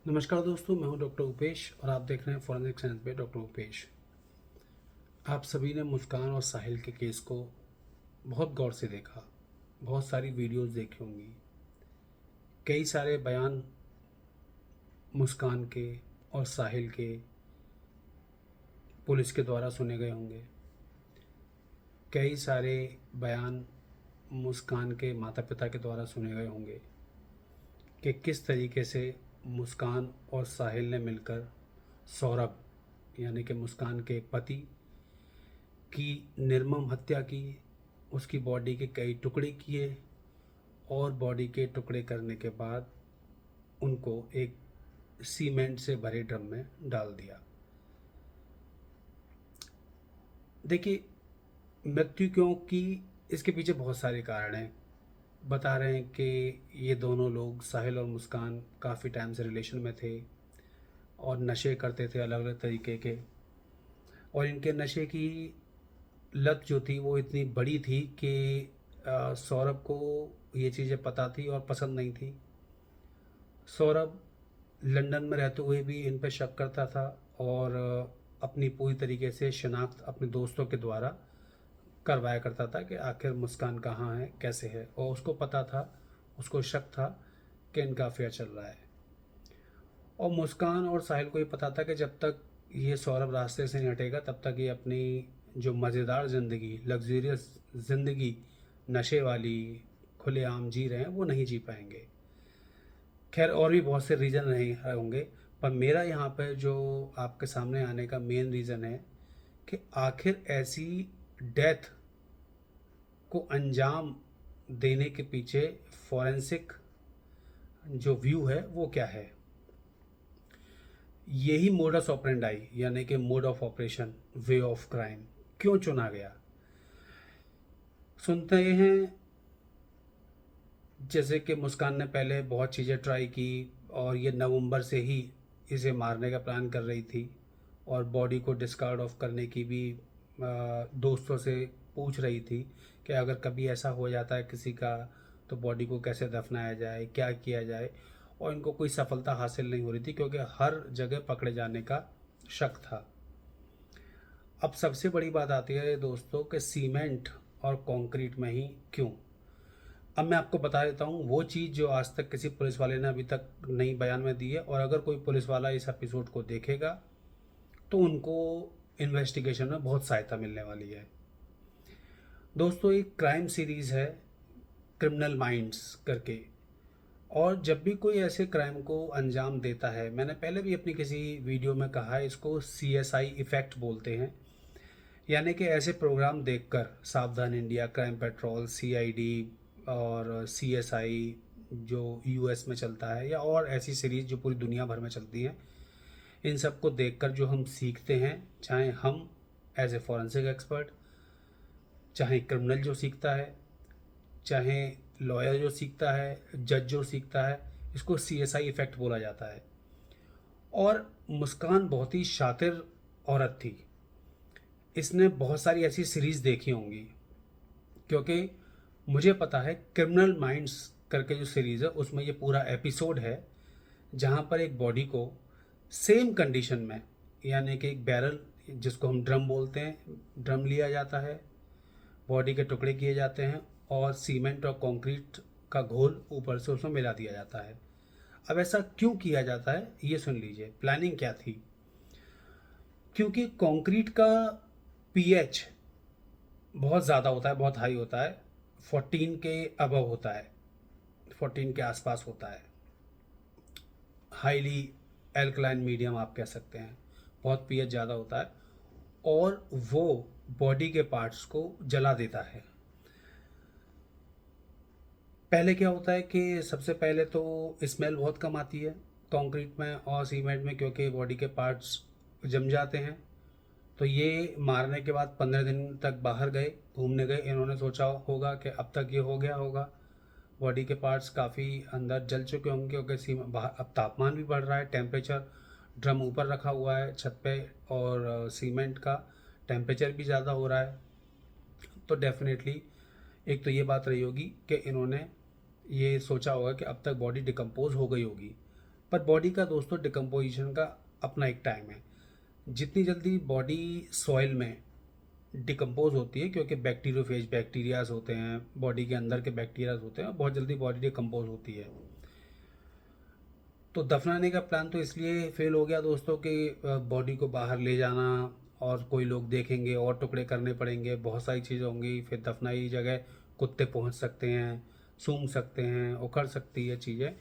नमस्कार दोस्तों, मैं हूं डॉक्टर उपेश और आप देख रहे हैं फॉरेंसिक साइंस पे डॉक्टर उपेश। आप सभी ने मुस्कान और साहिल के केस को बहुत गौर से देखा, बहुत सारी वीडियोस देखी होंगी, कई सारे बयान मुस्कान के और साहिल के पुलिस के द्वारा सुने गए होंगे। कई सारे बयान मुस्कान के माता पिता के द्वारा सुने गए होंगे कि किस तरीके से मुस्कान और साहिल ने मिलकर सौरभ यानी कि मुस्कान के पति की निर्मम हत्या की, उसकी बॉडी के कई टुकड़े किए और बॉडी के टुकड़े करने के बाद उनको एक सीमेंट से भरे ड्रम में डाल दिया। देखिए, मृत्यु क्यों की, इसके पीछे बहुत सारे कारण हैं। बता रहे हैं कि ये दोनों लोग, साहिल और मुस्कान, काफ़ी टाइम से रिलेशन में थे और नशे करते थे अलग अलग तरीके के, और इनके नशे की लत जो थी वो इतनी बड़ी थी कि सौरभ को ये चीज़ें पता थी और पसंद नहीं थी। सौरभ लंदन में रहते हुए भी इन पर शक करता था और अपनी पूरी तरीके से शिनाख्त अपने दोस्तों के द्वारा करवाया करता था कि आखिर मुस्कान कहाँ है, कैसे है, और उसको पता था, उसको शक था कि इनका अफेयर चल रहा है। और मुस्कान और साहिल को ये पता था कि जब तक ये सौरभ रास्ते से नहीं हटेगा तब तक ये अपनी जो मज़ेदार ज़िंदगी, लग्जूरियस ज़िंदगी, नशे वाली, खुलेआम जी रहे हैं, वो नहीं जी पाएंगे। खैर, और भी बहुत से रीज़न नहीं होंगे, पर मेरा यहाँ पर जो आपके सामने आने का मेन रीज़न है कि आखिर ऐसी डेथ को अंजाम देने के पीछे फॉरेंसिक जो व्यू है वो क्या है। यही मोडस ऑपरेंडाई यानी कि mode of operation, way of crime क्यों चुना गया। सुनते हैं जैसे कि मुस्कान ने पहले बहुत चीज़ें ट्राई की और ये नवंबर से ही इसे मारने का प्लान कर रही थी और बॉडी को डिस्कार्ड ऑफ करने की भी दोस्तों से पूछ रही थी कि अगर कभी ऐसा हो जाता है किसी का तो बॉडी को कैसे दफनाया जाए, क्या किया जाए, और इनको कोई सफलता हासिल नहीं हो रही थी क्योंकि हर जगह पकड़े जाने का शक था। अब सबसे बड़ी बात आती है दोस्तों कि सीमेंट और कंक्रीट में ही क्यों। अब मैं आपको बता देता हूँ वो चीज़ जो आज तक किसी पुलिस वाले ने अभी तक नई बयान में दी है, और अगर कोई पुलिस वाला इस एपिसोड को देखेगा तो उनको इन्वेस्टिगेशन में बहुत सहायता मिलने वाली है। दोस्तों, एक क्राइम सीरीज़ है क्रिमिनल माइंड्स करके, और जब भी कोई ऐसे क्राइम को अंजाम देता है, मैंने पहले भी अपनी किसी वीडियो में कहा है, इसको CSI इफ़ेक्ट बोलते हैं। यानी कि ऐसे प्रोग्राम देखकर सावधान इंडिया, क्राइम पेट्रोल, CID और CSI जो US में चलता है, या और ऐसी सीरीज़ जो पूरी दुनिया भर में चलती हैं, इन सब को देखकर जो हम सीखते हैं, चाहे हम एज ए फॉरेंसिक एक्सपर्ट, चाहे क्रिमिनल जो सीखता है, चाहे लॉयर जो सीखता है, जज जो सीखता है, इसको CSI इफ़ेक्ट बोला जाता है। और मुस्कान बहुत ही शातिर औरत थी, इसने बहुत सारी ऐसी सीरीज़ देखी होंगी, क्योंकि मुझे पता है क्रिमिनल माइंड्स करके जो सीरीज़ है उसमें ये पूरा एपिसोड है जहाँ पर एक बॉडी को सेम कंडीशन में, यानी कि एक बैरल जिसको हम ड्रम बोलते हैं, ड्रम लिया जाता है, बॉडी के टुकड़े किए जाते हैं और सीमेंट और कंक्रीट का घोल ऊपर से उसमें मिला दिया जाता है। अब ऐसा क्यों किया जाता है ये सुन लीजिए, प्लानिंग क्या थी। क्योंकि कंक्रीट का pH बहुत ज़्यादा होता है, बहुत हाई होता है, 14 के अबव होता है, 14 के आसपास होता है, हाईली एल्कलाइन मीडियम आप कह सकते हैं, बहुत pH ज़्यादा होता है, और वो बॉडी के पार्ट्स को जला देता है। पहले क्या होता है कि सबसे पहले तो स्मेल बहुत कम आती है कंक्रीट में और सीमेंट में, क्योंकि बॉडी के पार्ट्स जम जाते हैं। तो ये मारने के बाद 15 दिन तक बाहर गए, घूमने गए, इन्होंने सोचा होगा कि अब तक ये हो गया होगा, बॉडी के पार्ट्स काफ़ी अंदर जल चुके होंगे, क्योंकि बाहर अब तापमान भी बढ़ रहा है, टेम्परेचर, ड्रम ऊपर रखा हुआ है छत पे और सीमेंट का टेम्परेचर भी ज़्यादा हो रहा है। तो डेफिनेटली एक तो ये बात रही होगी कि इन्होंने ये सोचा होगा कि अब तक बॉडी डिकम्पोज हो गई होगी, पर बॉडी का दोस्तों डिकम्पोजिशन का अपना एक टाइम है। जितनी जल्दी बॉडी सॉइल में डिकम्पोज होती है, क्योंकि बैक्टीरियोफेज बैक्टीरियाज होते हैं, बॉडी के अंदर के बैक्टीरियाज होते हैं, बहुत जल्दी बॉडी डिकम्पोज होती है। तो दफनाने का प्लान तो इसलिए फेल हो गया दोस्तों कि बॉडी को बाहर ले जाना और कोई लोग देखेंगे और टुकड़े करने पड़ेंगे, बहुत सारी चीज़ें होंगी, फिर दफनाई जगह कुत्ते पहुंच सकते हैं, सूंघ सकते हैं, उखड़ सकती है चीज़ें।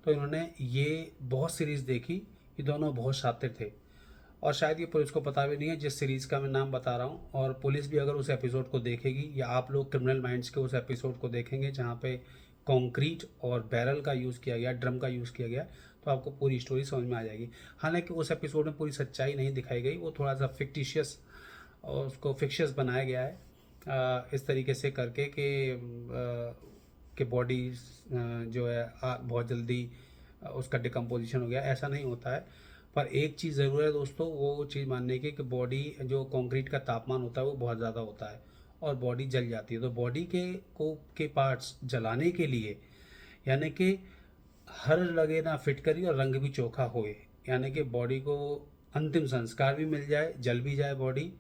तो इन्होंने ये बहुत सीरीज़ देखी, ये दोनों बहुत शातिर थे और शायद ये पुलिस को पता भी नहीं है जिस सीरीज़ का मैं नाम बता रहा हूँ। और पुलिस भी अगर उस एपिसोड को देखेगी या आप लोग क्रिमिनल माइंड्स के उस एपिसोड को देखेंगे जहाँ पे कंक्रीट और बैरल का यूज़ किया गया, ड्रम का यूज़ किया गया, तो आपको पूरी स्टोरी समझ में आ जाएगी। हालांकि उस एपिसोड में पूरी सच्चाई नहीं दिखाई गई, वो थोड़ा सा फिक्टिशियस और उसको फिक्शियस बनाया गया है इस तरीके से करके कि बॉडी जो है बहुत जल्दी उसका डिकम्पोजिशन हो गया, ऐसा नहीं होता है। पर एक चीज़ ज़रूर है दोस्तों, वो चीज़ मानने की कि बॉडी जो कंक्रीट का तापमान होता है वो बहुत ज़्यादा होता है और बॉडी जल जाती है। तो बॉडी के पार्ट्स जलाने के लिए, यानी कि हर लगे ना फिट करी और रंग भी चोखा होए, यानी कि बॉडी को अंतिम संस्कार भी मिल जाए, जल भी जाए बॉडी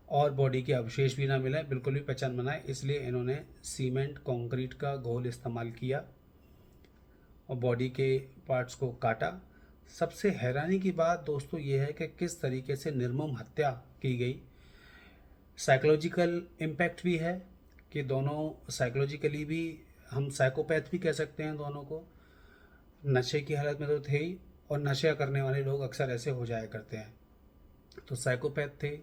और बॉडी के अवशेष भी ना मिले, बिल्कुल भी पहचान बनाए, इसलिए इन्होंने सीमेंट कंक्रीट का घोल इस्तेमाल किया और बॉडी के पार्ट्स को काटा। सबसे हैरानी की बात दोस्तों ये है कि किस तरीके से निर्मम हत्या की गई। साइकोलॉजिकल इम्पैक्ट भी है कि दोनों साइकोलॉजिकली भी, हम साइकोपैथ भी कह सकते हैं दोनों को, नशे की हालत में तो थे ही और नशा करने वाले लोग अक्सर ऐसे हो जाया करते हैं। तो साइकोपैथ थे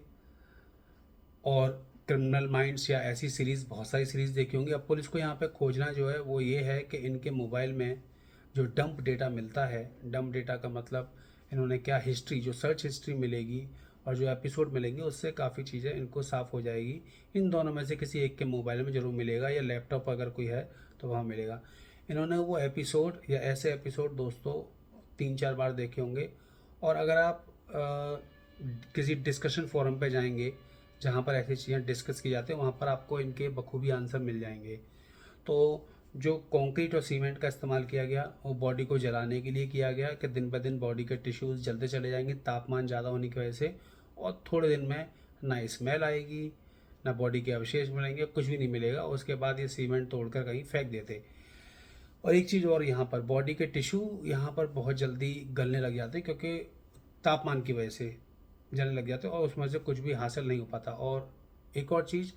और क्रिमिनल माइंड्स या ऐसी सीरीज़, बहुत सारी सीरीज़ देखी होंगी। अब पुलिस को यहाँ पे खोजना जो है वो ये है कि इनके मोबाइल में जो डंप डेटा मिलता है, डंप डेटा का मतलब इन्होंने क्या हिस्ट्री, जो सर्च हिस्ट्री मिलेगी और जो एपिसोड मिलेंगे उससे काफ़ी चीज़ें इनको साफ़ हो जाएगी। इन दोनों में से किसी एक के मोबाइल में ज़रूर मिलेगा या लैपटॉप अगर कोई है तो वहाँ मिलेगा। इन्होंने वो एपिसोड या ऐसे एपिसोड दोस्तों 3-4 बार देखे होंगे। और अगर आप किसी डिस्कशन फोरम पे जाएंगे जहाँ पर ऐसी चीज़ें डिस्कस की जाती हैं, वहाँ पर आपको इनके बखूबी आंसर मिल जाएंगे। तो जो कंक्रीट और सीमेंट का इस्तेमाल किया गया वो बॉडी को जलाने के लिए किया गया कि दिन ब दिन बॉडी के टिश्यूज़ जलते चले जाएंगे तापमान ज़्यादा होने की वजह से, और थोड़े दिन में ना स्मेल आएगी, ना बॉडी के अवशेष मिलेंगे, कुछ भी नहीं मिलेगा। उसके बाद ये सीमेंट तोड़कर कहीं फेंक देते। और एक चीज़ और, यहाँ पर बॉडी के टिश्यू यहाँ पर बहुत जल्दी गलने लग जाते हैं क्योंकि तापमान की वजह से जलने लग जाते हैं और उसमें से कुछ भी हासिल नहीं हो पाता। और एक और चीज़,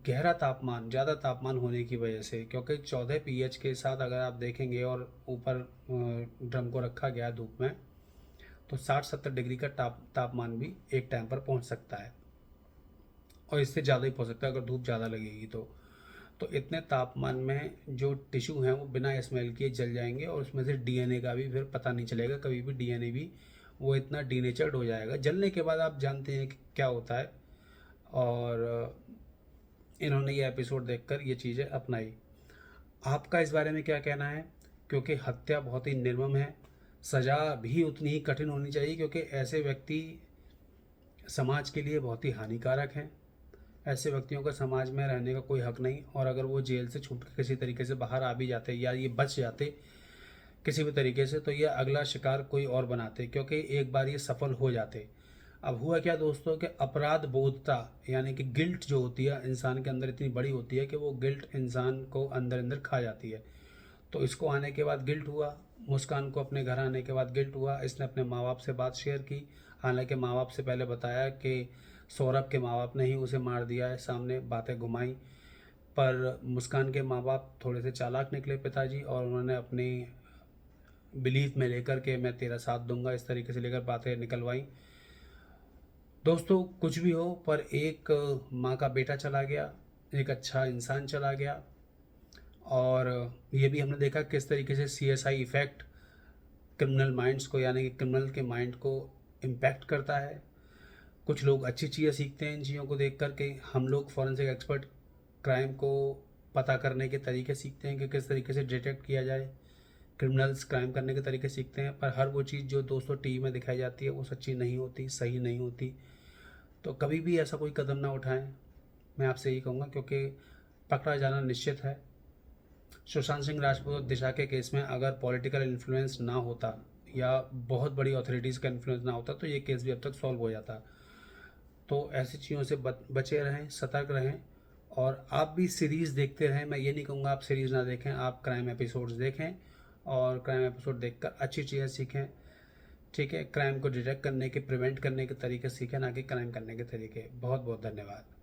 गहरा तापमान, ज़्यादा तापमान होने की वजह से, क्योंकि 14 pH के साथ अगर आप देखेंगे और ऊपर ड्रम को रखा गया धूप में, तो 60-70 डिग्री का तापमान भी एक टाइम पर पहुंच सकता है और इससे ज़्यादा ही पहुंच सकता है अगर धूप ज़्यादा लगेगी तो इतने तापमान में जो टिश्यू हैं वो बिना स्मेल किए जल जाएंगे और उसमें से डीएनए का भी फिर पता नहीं चलेगा कभी भी। डीएनए भी वो इतना डीनेचर्ड हो जाएगा जलने के बाद, आप जानते हैं कि क्या होता है। और इन्होंने ये एपिसोड देखकर ये चीज़ें अपनाई। आपका इस बारे में क्या कहना है? क्योंकि हत्या बहुत ही निर्मम है, सज़ा भी उतनी ही कठिन होनी चाहिए क्योंकि ऐसे व्यक्ति समाज के लिए बहुत ही हानिकारक हैं। ऐसे व्यक्तियों का समाज में रहने का कोई हक नहीं, और अगर वो जेल से छूट के किसी तरीके से बाहर आ भी जाते या ये बच जाते किसी भी तरीके से, तो ये अगला शिकार कोई और बनाते क्योंकि एक बार ये सफल हो जाते। अब हुआ क्या दोस्तों कि अपराध बोधता यानी कि गिल्ट जो होती है इंसान के अंदर इतनी बड़ी होती है कि वो गिल्ट इंसान को अंदर अंदर खा जाती है। तो इसको आने के बाद गिल्ट हुआ, मुस्कान को अपने घर आने के बाद गिल्ट हुआ। इसने अपने माँ बाप से बात शेयर की, हालांकि माँ बाप से पहले बताया कि सौरभ के माँ बाप ने ही उसे मार दिया है, सामने बातें घुमाई। पर मुस्कान के माँ बाप थोड़े से चालाक निकले पिताजी, और उन्होंने अपनी बिलीफ में लेकर के मैं तेरा साथ दूंगा इस तरीके से लेकर बातें निकलवाई। दोस्तों कुछ भी हो, पर एक माँ का बेटा चला गया, एक अच्छा इंसान चला गया। और ये भी हमने देखा किस तरीके से CSI इफ़ेक्ट क्रिमिनल माइंड्स को, यानी कि क्रिमिनल के माइंड को इम्पैक्ट करता है। कुछ लोग अच्छी चीज़ें सीखते हैं इन चीज़ों को देख कर के। हम लोग फॉरेंसिक एक्सपर्ट क्राइम को पता करने के तरीके सीखते हैं कि किस तरीके से डिटेक्ट किया जाए, क्रिमिनल्स क्राइम करने के तरीके सीखते हैं। पर हर वो चीज़ जो दोस्तों टीवी में दिखाई जाती है वो सच्ची नहीं होती, सही नहीं होती। तो कभी भी ऐसा कोई कदम ना उठाएं, मैं आपसे यही कहूँगा, क्योंकि पकड़ा जाना निश्चित है। सुशांत सिंह राजपूत और दिशा के केस में अगर पॉलिटिकल इन्फ्लुएंस ना होता या बहुत बड़ी अथॉरिटीज़ का इन्फ्लुएंस ना होता तो ये केस भी अब तक सॉल्व हो जाता। तो ऐसी चीज़ों से बचे रहें, सतर्क रहें और आप भी सीरीज़ देखते रहें। मैं ये नहीं कहूँगा आप सीरीज़ ना देखें, आप क्राइम एपिसोड्स देखें और क्राइम एपिसोड देखकर अच्छी चीज़ें सीखें। ठीक है, क्राइम को डिटेक्ट करने के, प्रिवेंट करने के तरीके सीखें, ना कि क्राइम करने के तरीके। बहुत बहुत धन्यवाद।